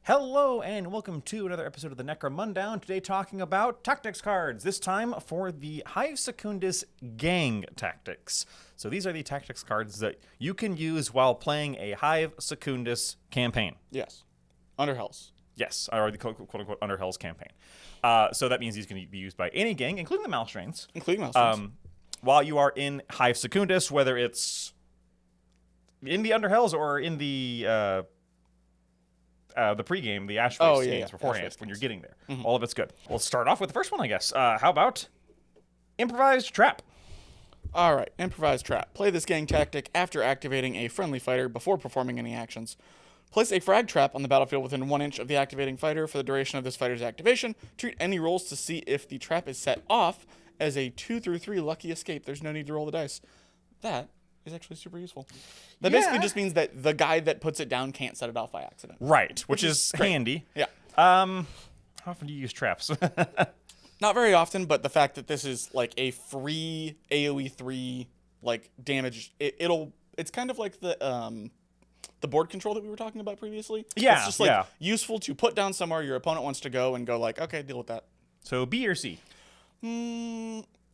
Hello and welcome to another episode of the Necromundown. Today talking about tactics cards, this time for the Hive Secundus gang tactics. So these are the tactics cards that you can use while playing a Hive Secundus campaign. Yes. Underhells. Yes, or the quote-unquote Underhells campaign. So that means these can be used by any gang, including the Malstrains. While you are in Hive Secundus, whether it's in the Underhells or in the pregame, the Ashway scenes beforehand, when you're getting there. Mm-hmm. All of it's good. We'll start off with the first one, I guess. How about Improvised Trap? All right, Improvised Trap. Play this gang tactic after activating a friendly fighter before performing any actions. Place a frag trap on the battlefield within 1 inch of the activating fighter for the duration of this fighter's activation. Treat any rolls to see if the trap is set off as a 2 through 3 lucky escape. There's no need to roll the dice. That is actually super useful. That basically just means that the guy that puts it down can't set it off by accident. Right, which is handy. Yeah. How often do you use traps? Not very often, but the fact that this is like a free AoE 3 like damage, it's kind of like the board control that we were talking about previously. Yeah. It's just like useful to put down somewhere your opponent wants to go and go like, okay, deal with that. So B or C?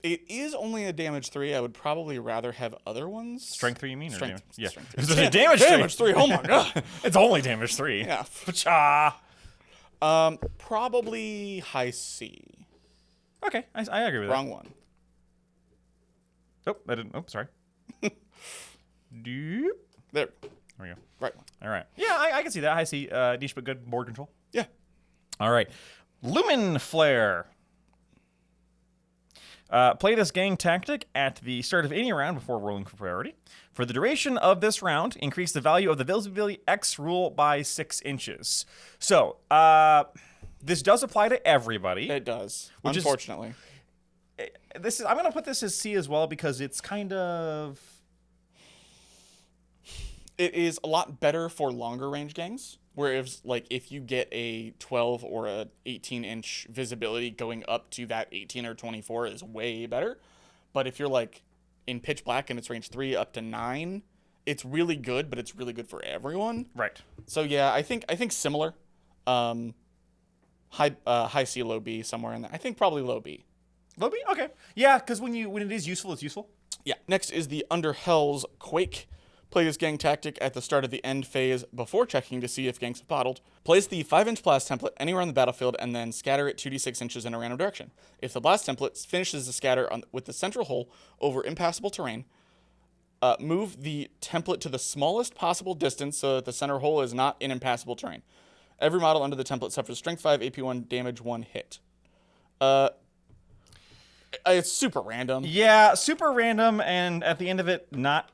It is only a damage 3. I would probably rather have other ones. Strength 3, you mean? Strength. Yeah. Strength It's a damage 3. Oh my god. It's only damage 3. Yeah. Probably high C. Okay, I agree with that. Wrong one. Oh, I didn't. Oh, sorry. Doop. There we go. Right one. All right. Yeah, I can see that. High C, niche but good board control. Yeah. All right. Lumen Flare. Play this gang tactic at the start of any round before rolling for priority. For the duration of this round, increase the value of the visibility X rule by 6 inches. So, this does apply to everybody. It does, unfortunately. I'm going to put this as C as well because it's kind of... It is a lot better for longer range gangs. Whereas, if you get a 12 or a 18-inch visibility, going up to that 18 or 24 is way better. But if you're, in pitch black and it's range 3 up to 9, it's really good, but it's really good for everyone. Right. So, yeah, I think similar. High C, low B, somewhere in there. I think probably low B. Low B? Okay. Yeah, because when it is useful, it's useful. Yeah. Next is the Underhells Quake. Play this gang tactic at the start of the end phase before checking to see if gangs have bottled. Place the 5-inch blast template anywhere on the battlefield and then scatter it 2d6 inches in a random direction. If the blast template finishes the scatter with the central hole over impassable terrain, move the template to the smallest possible distance so that the center hole is not in impassable terrain. Every model under the template suffers strength 5, AP 1, damage 1 hit. It's super random. Yeah, super random, and at the end of it, not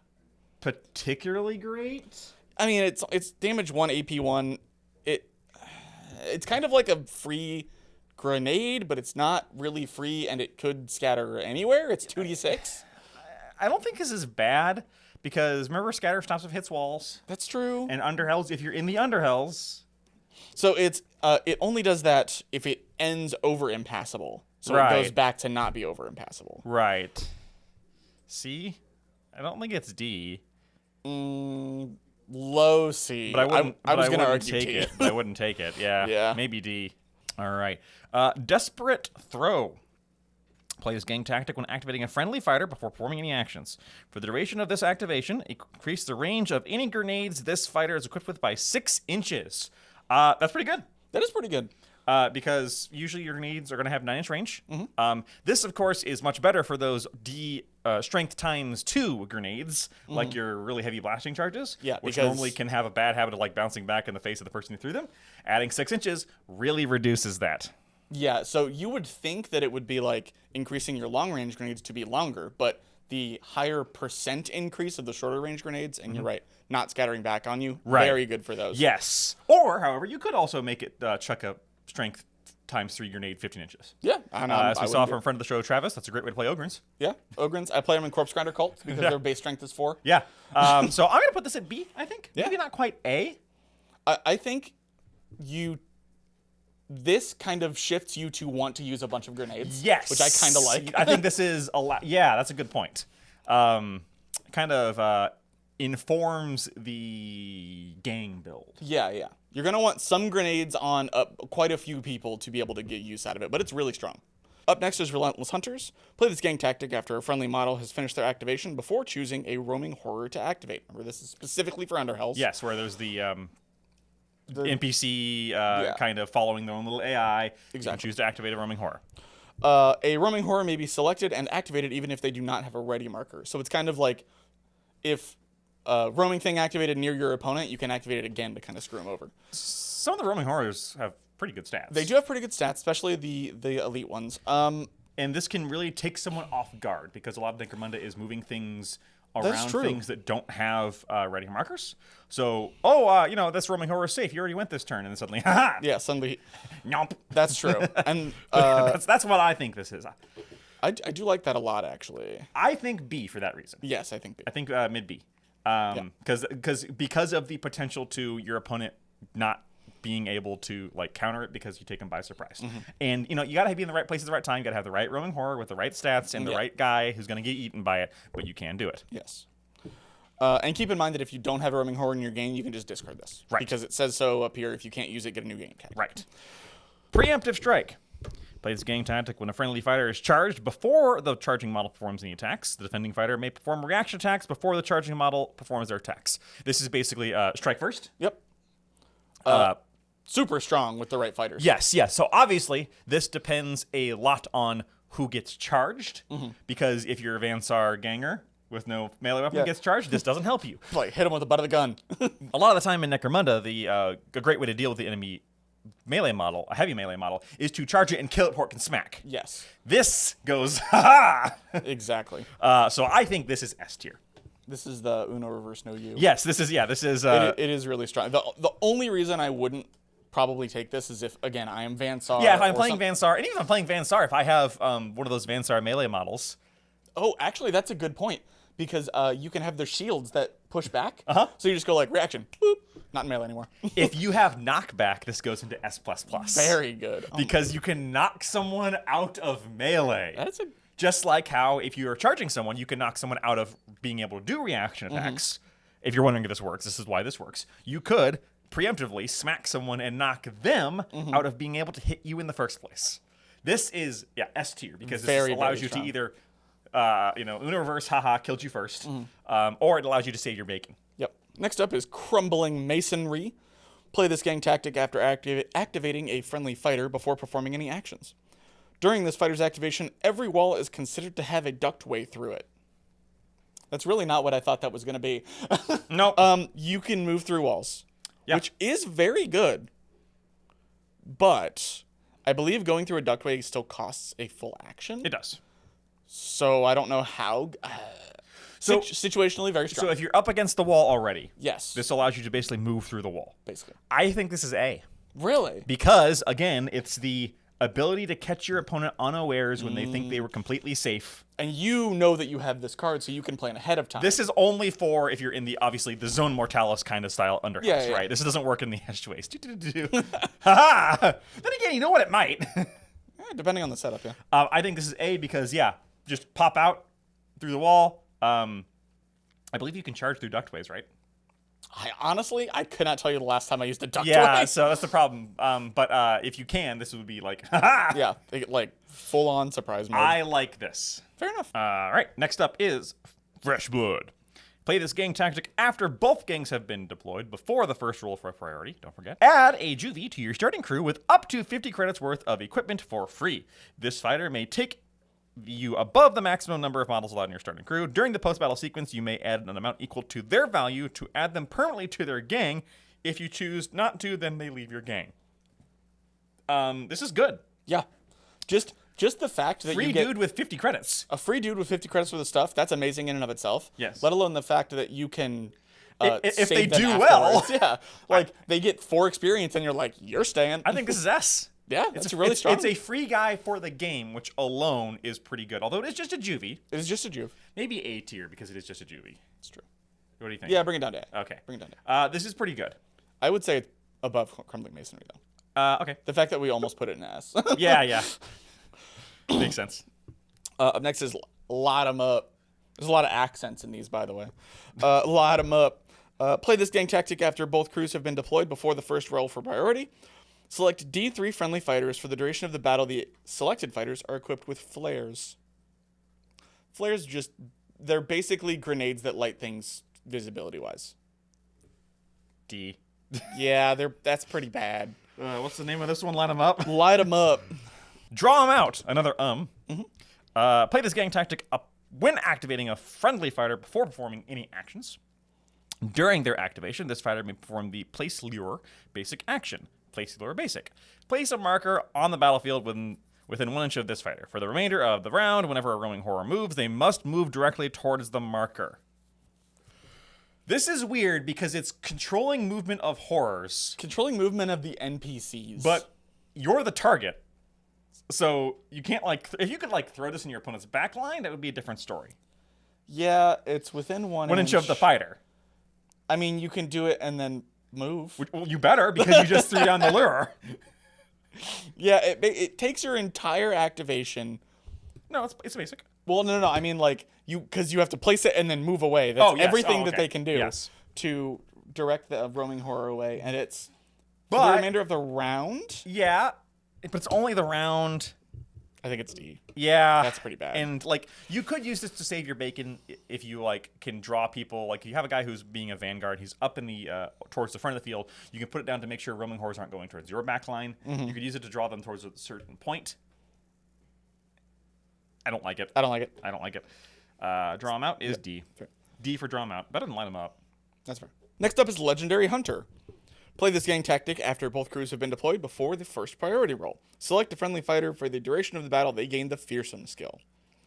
particularly great. I mean, it's damage 1, AP 1. It's kind of like a free grenade, but it's not really free, and it could scatter anywhere. It's 2d6. I don't think this is bad, because remember, scatter stops if hits walls. That's true. And Underhells, if you're in the Underhells. So it only does that if it ends over impassable. So it goes back to not be over impassable. Right. C? I don't think it's D. Low C. But I was going to argue take T. it. I wouldn't take it. Yeah. Maybe D. All right. Desperate Throw. Play this gang tactic when activating a friendly fighter before performing any actions. For the duration of this activation, increase the range of any grenades this fighter is equipped with by 6 inches. That's pretty good. That is pretty good. Because usually your grenades are going to have 9-inch range. Mm-hmm. This, of course, is much better for those strength times 2 grenades, like your really heavy blasting charges, which normally can have a bad habit of bouncing back in the face of the person who threw them. Adding 6 inches really reduces that. Yeah, so you would think that it would be increasing your long-range grenades to be longer, but the higher percent increase of the shorter range grenades, and you're right, not scattering back on you, very good for those. Yes. Or, however, you could also make it chuck a strength times 3 grenade 15 inches. Yeah. As we saw from friend of the show, Travis, that's a great way to play Ogryns. Yeah, Ogryns. I play them in Corpse Grinder cults because their base strength is 4. Yeah. So I'm going to put this at B, I think. Yeah. Maybe not quite A. I think this kind of shifts you to want to use a bunch of grenades. Yes. Which I kind of like. I think this is a lot. Yeah, that's a good point. Kind of informs the gang build. Yeah. You're going to want some grenades on quite a few people to be able to get use out of it, but it's really strong. Up next is Relentless Hunters. Play this gang tactic after a friendly model has finished their activation before choosing a roaming horror to activate. Remember, this is specifically for Underhells. Yes, where there's the NPC kind of following their own little AI. Exactly. You can choose to activate a roaming horror. A roaming horror may be selected and activated even if they do not have a ready marker. So it's kind of like if a roaming thing activated near your opponent, you can activate it again to kind of screw them over. Some of the roaming horrors have pretty good stats. They do have pretty good stats, especially the elite ones. And this can really take someone off guard because a lot of Necromunda is moving things around things that don't have ready markers. So, this roaming horror is safe. You already went this turn, and then suddenly, haha! Yeah, suddenly. Nope. That's true. And that's what I think this is. I do like that a lot, actually. I think B for that reason. Yes, I think B. I think mid B. Because of the potential to your opponent not being able to counter it because you take them by surprise. And you got to be in the right place at the right time. You got to have the right roaming horror with the right stats and the right guy who's going to get eaten by it, but you can do it. Yes. And keep in mind that if you don't have a roaming horror in your game, you can just discard this. Right. Because it says so up here. If you can't use it, get a new game tag. Right. Preemptive Strike. Play this gang tactic when a friendly fighter is charged before the charging model performs any attacks. The defending fighter may perform reaction attacks before the charging model performs their attacks. This is basically strike first. Yep. Super strong with the right fighters. Yes. So obviously, this depends a lot on who gets charged, because if you're a Vansar ganger with no melee weapon gets charged, this doesn't help you. Hit him with the butt of the gun. A lot of the time in Necromunda, a great way to deal with the enemy melee model, a heavy melee model, is to charge it and kill it before it can smack. Yes. This goes, ha-ha! Exactly. So I think this is S tier. This is the Uno reverse no U. Yes, this is. It is really strong. The only reason I wouldn't probably take this is if, again, I am Vansar. Yeah, if I'm playing Vansar, and even if I'm playing Vansar, if I have one of those Vansar melee models. Oh, actually, that's a good point. Because you can have their shields that push back. So you just go reaction. Boop. Not in melee anymore. If you have knockback, this goes into S++. Very good. Because you can knock someone out of melee. That's just like how if you're charging someone, you can knock someone out of being able to do reaction attacks. If you're wondering if this works, this is why this works. You could preemptively smack someone and knock them out of being able to hit you in the first place. This is S tier because this allows you to either Uno reverse, haha, killed you first, or it allows you to save your bacon. Yep. Next up is Crumbling Masonry. Play this gang tactic after activating a friendly fighter before performing any actions. During this fighter's activation, every wall is considered to have a ductway through it. That's really not what I thought that was going to be. No. You can move through walls, which is very good, but I believe going through a ductway still costs a full action. It does. So I don't know how. Situationally very strong. So if you're up against the wall already, yes, this allows you to basically move through the wall. Basically, I think this is A. Really? Because again, it's the ability to catch your opponent unawares when they think they were completely safe. And you know that you have this card, so you can plan ahead of time. This is only for if you're in the Zone Mortalis kind of style Underhells, right? This doesn't work in the Estuaries. Ha-ha! Then again, you know what? It might. Depending on the setup, I think this is A because, just pop out through the wall. I believe you can charge through ductways, right? I could not tell you the last time I used a ductway. Yeah, so that's the problem. But if you can, this would be ha-ha! Yeah, full-on surprise mode. I like this. Fair enough. All right, next up is Fresh Blood. Play this gang tactic after both gangs have been deployed before the first roll for a priority, don't forget. Add a juvie to your starting crew with up to 50 credits worth of equipment for free. This fighter may take you above the maximum number of models allowed in your starting crew. During the post-battle sequence, you may add an amount equal to their value to add them permanently to their gang. If you choose not to, then they leave your gang. This is good. Yeah. Just the fact that you get... Free dude with 50 credits. A free dude with 50 credits worth of stuff, that's amazing in and of itself. Yes. Let alone the fact that you can... if they save them do afterwards. well. Yeah. They get 4 experience and you're like, you're staying. I think this is S. Yeah, it's really strong. It's a free guy for the game, which alone is pretty good. Although it is just a juvie. It is just a juve. Maybe A tier because it is just a juvie. It's true. What do you think? Yeah, bring it down to A. Okay. Bring it down to A. This is pretty good. I would say it's above Crumbling Masonry, though. Okay. The fact that we almost put it in S. Yeah. Makes sense. Up next is Lot 'em Up. There's a lot of accents in these, by the way. Light them up. Play this gang tactic after both crews have been deployed before the first roll for priority. Select D3 friendly fighters. For the duration of the battle, the selected fighters are equipped with flares. Flares they're basically grenades that light things visibility-wise. D. Yeah, that's pretty bad. What's the name of this one? Light them up. Light them up. Draw them out. Another Play this gang tactic when activating a friendly fighter before performing any actions. During their activation, this fighter may perform the Place Lure basic action. Place Lure basic. Place a marker on the battlefield within 1 inch of this fighter. For the remainder of the round, whenever a roaming horror moves, they must move directly towards the marker. This is weird because it's controlling movement of horrors. Controlling movement of the NPCs. But you're the target. So you can't, if you could, throw this in your opponent's backline, that would be a different story. Yeah, it's within 1 inch. 1 inch of the fighter. I mean, you can do it and then move. Well, you better, because you just threw down the lure. Yeah, it takes your entire activation. No, it's basic. Well, no. I mean, because you have to place it and then move away. That's everything that they can do to direct the roaming horror away. And it's for the remainder of the round? Yeah, but it's only the round. I think it's D. Yeah. That's pretty bad. And, you could use this to save your bacon if you, can draw people. You have a guy who's being a vanguard. He's up in the, towards the front of the field. You can put it down to make sure roaming horrors aren't going towards your back line. Mm-hmm. You could use it to draw them towards a certain point. I don't like it. Draw them out is D. Fair. D for draw them out. Better than line them up. That's fair. Next up is Legendary Hunter. Play this gang tactic after both crews have been deployed before the first priority roll. Select a friendly fighter. For the duration of the battle, they gain the Fearsome skill.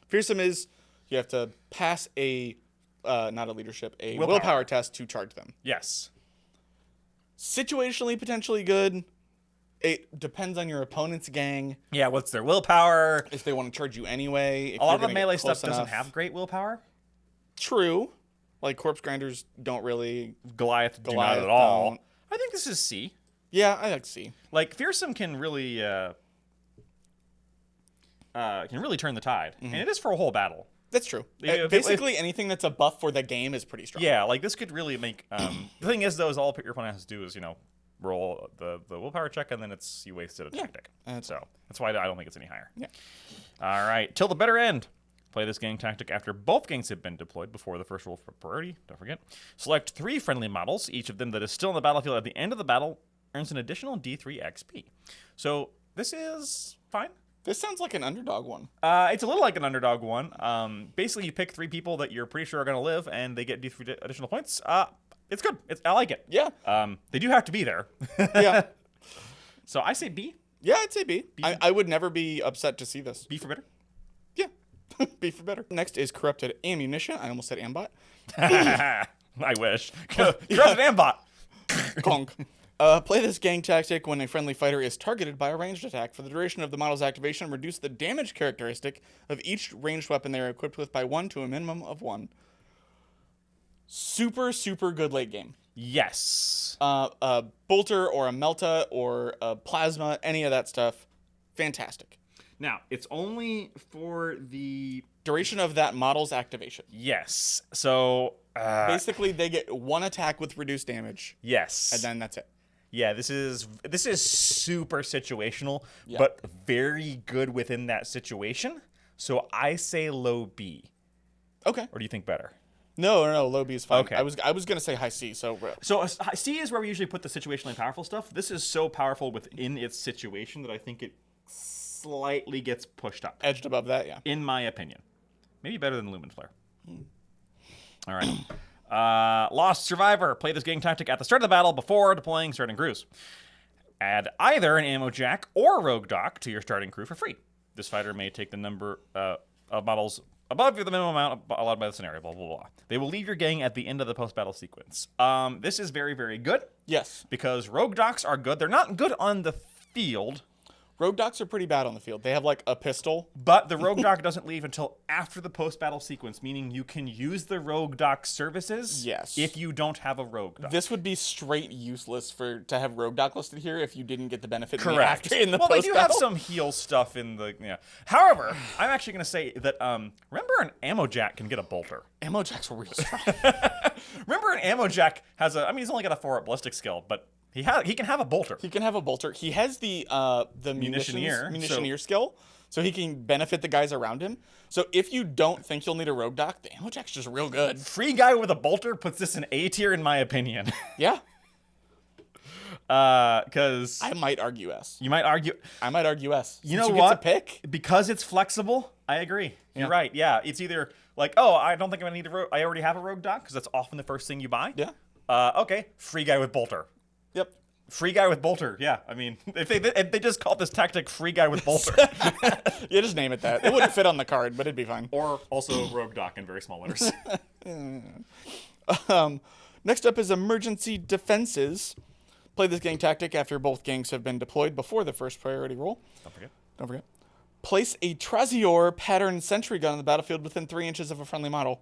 Fearsome is you have to pass not a leadership, a willpower test to charge them. Yes. Situationally potentially good. It depends on your opponent's gang. Yeah, what's their willpower? If they want to charge you anyway. A lot of the melee stuff doesn't have great willpower. True. Corpse grinders don't really. Goliath do not at all. Don't. I think this is C. Yeah, I like C. Fearsome can really turn the tide, and it is for a whole battle. That's true. Basically, anything that's a buff for the game is pretty strong. Yeah, this could really make. The thing is, though, is all your opponent has to do is roll the willpower check, and then you wasted a tactic. So that's why I don't think it's any higher. Yeah. All right, till the bitter end. Play this gang tactic after both gangs have been deployed before the first roll for priority. Don't forget. Select 3 friendly models. Each of them that is still in the battlefield at the end of the battle earns an additional D3 XP. So this is fine. This sounds like an underdog one. It's a little like an underdog one. Basically, you pick 3 people that you're pretty sure are going to live, and they get D3 additional points. It's good. I like it. Yeah. They do have to be there. Yeah. So I say B. Yeah, I'd say B. I would never be upset to see this. B for better? Yeah. B for better. Next is Corrupted Ammunition. I almost said Ambot. I wish. Corrupted Ambot. Conk. Play this gang tactic when a friendly fighter is targeted by a ranged attack. For the duration of the model's activation, reduce the damage characteristic of each ranged weapon they are equipped with by 1 to a minimum of 1. Super, super good late game. Yes. A bolter or a melta or a plasma, any of that stuff, fantastic. Now, it's only for the duration of that model's activation. Yes. So basically, they get 1 attack with reduced damage. Yes. And then that's it. Yeah, this is super situational, but very good within that situation. So I say low B. Okay. Or do you think better? No, low B is fine. Okay. I was gonna say high C. So C is where we usually put the situationally powerful stuff. This is so powerful within its situation that I think it slightly gets pushed up. Edged above that, yeah. In my opinion. Maybe better than Lumen Flare. All right. Lost Survivor. Play this gang tactic at the start of the battle before deploying starting crews. Add either an ammo jack or rogue dock to your starting crew for free. This fighter may take the number of models above the minimum amount allowed by the scenario, blah, blah, blah. They will leave your gang at the end of the post-battle sequence. This is very, very good. Yes. Because rogue docks are good. They're not good on the field. Rogue Docs are pretty bad on the field. They have like a pistol. But the Rogue Doc doesn't leave until after the post-battle sequence, meaning you can use the Rogue Doc services if you don't have a Rogue Doc. This would be straight useless to have Rogue Doc listed here if you didn't get the benefit Correct. in the well, post-battle. they do have some heal stuff in the... Yeah. However, I'm actually going to say that, remember an Ammo Jack can get a bolter. Ammo Jack's real strong. Remember an Ammo Jack has a... I mean, he's only got a 4-up ballistic skill, but... He can have a bolter. He can have a bolter. He has the munitioneer skill, so he can benefit the guys around him. So if you don't think you'll need a Rogue Doc, the Ammo Jack's just real good. Free guy with a bolter puts this in A tier, in my opinion. Yeah. Because I might argue S. You might argue. I might argue S. You know what? Get to pick because it's flexible. I agree. You're right. Yeah, it's either like, oh, I don't think I'm gonna need a Rogue. I already have a Rogue Doc because that's often the first thing you buy. Yeah. Okay. Free guy with bolter. Yep. Free guy with bolter. Yeah. I mean, if they just called this tactic free guy with bolter. Yeah, just name it that. It wouldn't fit on the card, but it'd be fine. Or also Rogue Doc in very small letters. Next up is emergency defenses. Play this gang tactic after both gangs have been deployed before the first priority roll. Don't forget. Place a Trazior pattern sentry gun on the battlefield within 3 inches of a friendly model.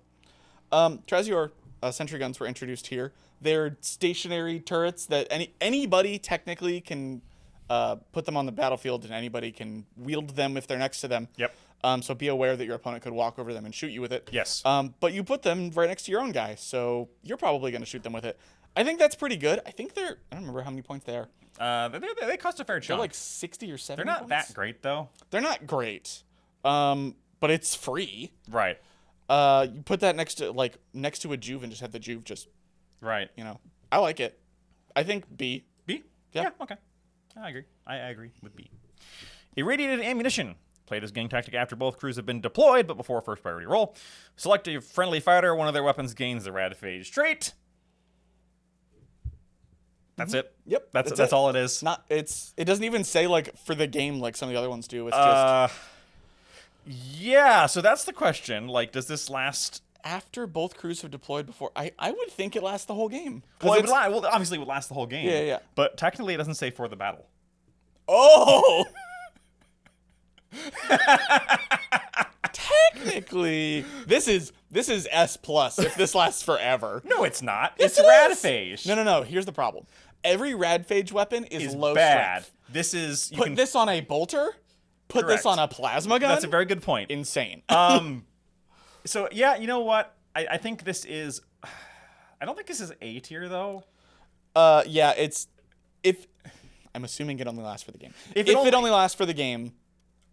Trazior sentry guns were introduced here. They're stationary turrets that anybody technically can put them on the battlefield, and anybody can wield them if they're next to them. Yep. So be aware that your opponent could walk over them and shoot you with it. Yes. But you put them right next to your own guy, so you're probably going to shoot them with it. I think that's pretty good. I think I don't remember how many points they are. They cost a fair chunk. They're like 60 or 70 They're not points. that great, though. They're not great. But it's free. Right. You put that next to a Juve and just have the Juve just... Right. I like it. I think B. B? Yeah. Okay. I agree. I agree with B. Irradiated ammunition. Played as gang tactic after both crews have been deployed, but before first priority roll. Select a friendly fighter. One of their weapons gains the rad phase trait. That's it. Yep. That's all it is. It doesn't even say for the game like some of the other ones do. It's just yeah, so that's the question. Does this last after both crews have deployed before? I would think it lasts the whole game. Well, obviously it would last the whole game. Yeah. But technically it doesn't say for the battle. Oh. Technically, this is S+ if this lasts forever. No, it's not. Yes, It's rad phase. No. Here's the problem. Every rad phage weapon is low bad. strength. This is Put this on a bolter. Put Correct. this on a plasma gun. That's a very good point. Insane. So yeah, you know what? I think this is. I don't think this is A tier though. Yeah, I'm assuming it only lasts for the game. If it only lasts for the game,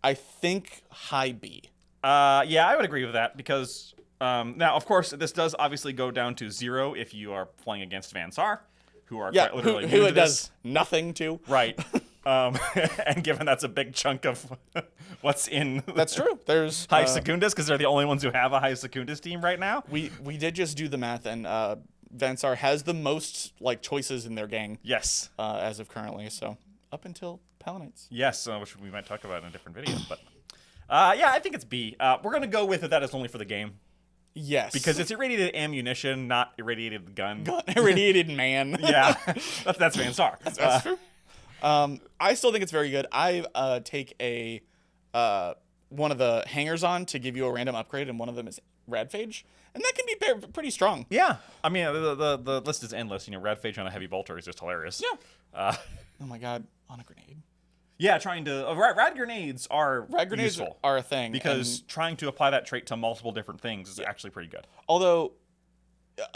I think high B. Yeah, I would agree with that because now, of course, this does obviously go down to 0 if you are playing against Van Sar, who are quite literally who new it to does nothing to. Right. And given that's a big chunk of what's in that's true. There's Hive Secundus because they're the only ones who have a Hive Secundus team right now. We did just do the math, and Van Sar has the most choices in their gang. Yes. As of currently, so up until Palanites. Yes, which we might talk about in a different video, but yeah, I think it's B. We're gonna go with it. That is only for the game. Yes. Because it's irradiated ammunition, not irradiated gun. Irradiated man. Yeah, that's Van Sar. That's true. I still think it's very good. I take one of the hangers on to give you a random upgrade, and one of them is Radphage, and that can be pretty strong. Yeah, I mean the list is endless. Radphage on a heavy bolter is just hilarious. Yeah. Oh my god, on a grenade. Yeah, trying to rad grenades are useful are a thing because trying to apply that trait to multiple different things is actually pretty good. Although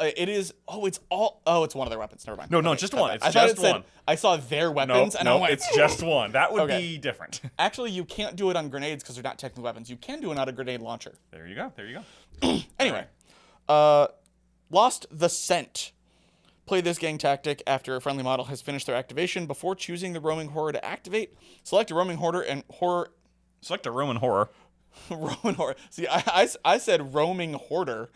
it is it's one of their weapons. Never mind. No, just one. It's just one. I saw their weapons and I went, it's just one. That would be different. Actually, you can't do it on grenades because they're not technical weapons. You can do it on a grenade launcher. There you go. Anyway, Lost the Scent. Play this gang tactic after a friendly model has finished their activation. Before choosing the roaming horror to activate, select a roaming horror and horror. Select a Roman horror. Roman horror. See, I said roaming hoarder.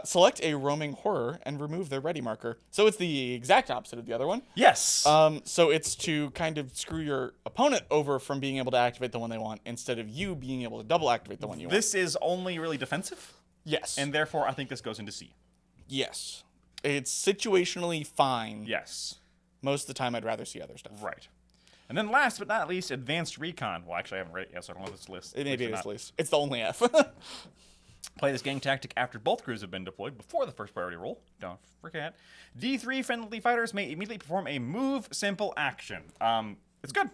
Select a roaming horror and remove their ready marker. So it's the exact opposite of the other one. Yes. So it's to kind of screw your opponent over from being able to activate the one they want instead of you being able to double activate the one you want. This is only really defensive. Yes. And therefore, I think this goes into C. Yes. It's situationally fine. Yes. Most of the time, I'd rather see other stuff. Right. And then last but not least, Advanced Recon. Well, actually, I haven't read it yet, so I don't know if it's list. It may be this list. It's the only F. Play this gang tactic after both crews have been deployed before the first priority roll. Don't forget. D3 friendly fighters may immediately perform a move simple action. It's good.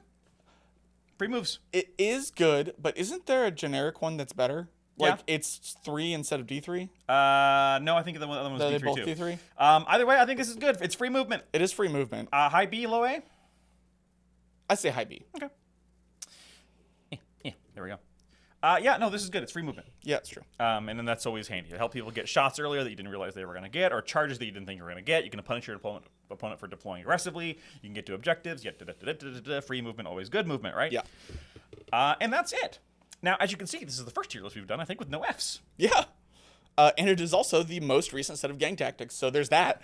Free moves. It is good, but isn't there a generic one that's better? Yeah. Like it's 3 instead of D3? No, I think the other one was Are D3 they both too. D3? Either way, I think this is good. It's free movement. It is free movement. High B, low A? I say high B. Okay. Yeah, there we go. Yeah, no, this is good. It's free movement. Yeah, it's true. And then that's always handy. It helps people get shots earlier that you didn't realize they were going to get, or charges that you didn't think you were going to get. You can punish your opponent for deploying aggressively. You can get to objectives. You get free movement, always good movement, right? Yeah. And that's it. Now, as you can see, this is the first tier list we've done, I think, with no Fs. Yeah. And it is also the most recent set of gang tactics, so there's that.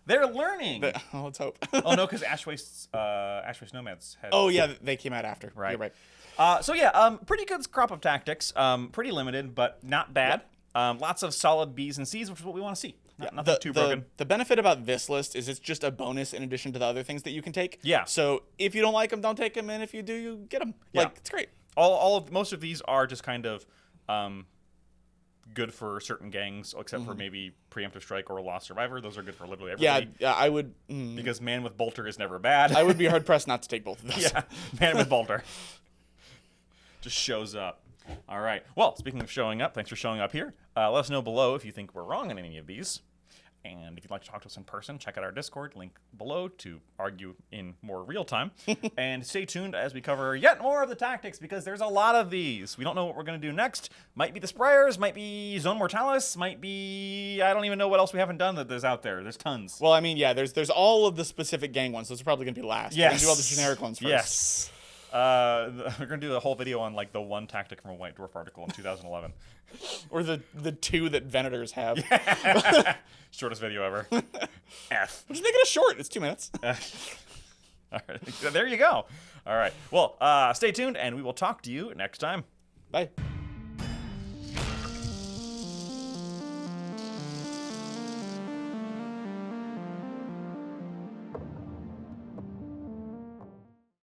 They're learning. Oh, let's hope. Oh, no, because Ash Waste Nomads had... Oh, yeah, they came out after. Right. You're right. So yeah, pretty good crop of tactics. Pretty limited, but not bad. Yep. Lots of solid Bs and Cs, which is what we want to see. Nothing too broken. The benefit about this list is it's just a bonus in addition to the other things that you can take. Yeah. So if you don't like them, don't take them, and if you do, you get them. Yeah. Like, it's great. Most of these are just kind of good for certain gangs, except for maybe Preemptive Strike or Lost Survivor. Those are good for literally everybody. Yeah, I would... Because Man with Bolter is never bad. I would be hard-pressed not to take both of those. Yeah, Man with Bolter. Just shows up. All right. Well, speaking of showing up, thanks for showing up here. Let us know below if you think we're wrong on any of these. And if you'd like to talk to us in person, check out our Discord, link below to argue in more real time. And stay tuned as we cover yet more of the tactics, because there's a lot of these. We don't know what we're going to do next. Might be the Sprayers, might be Zone Mortalis, might be... I don't even know what else we haven't done that there's out there. There's tons. Well, I mean, yeah, there's all of the specific gang ones. Those are probably going to be last. Yes. We're going to do all the generic ones first. Yes. We're going to do a whole video on, like, the one tactic from a White Dwarf article in 2011. Or the two that Venators have. Shortest video ever. F. We'll just make it a short. It's 2 minutes. All right. There you go. All right. Well, stay tuned, and we will talk to you next time. Bye.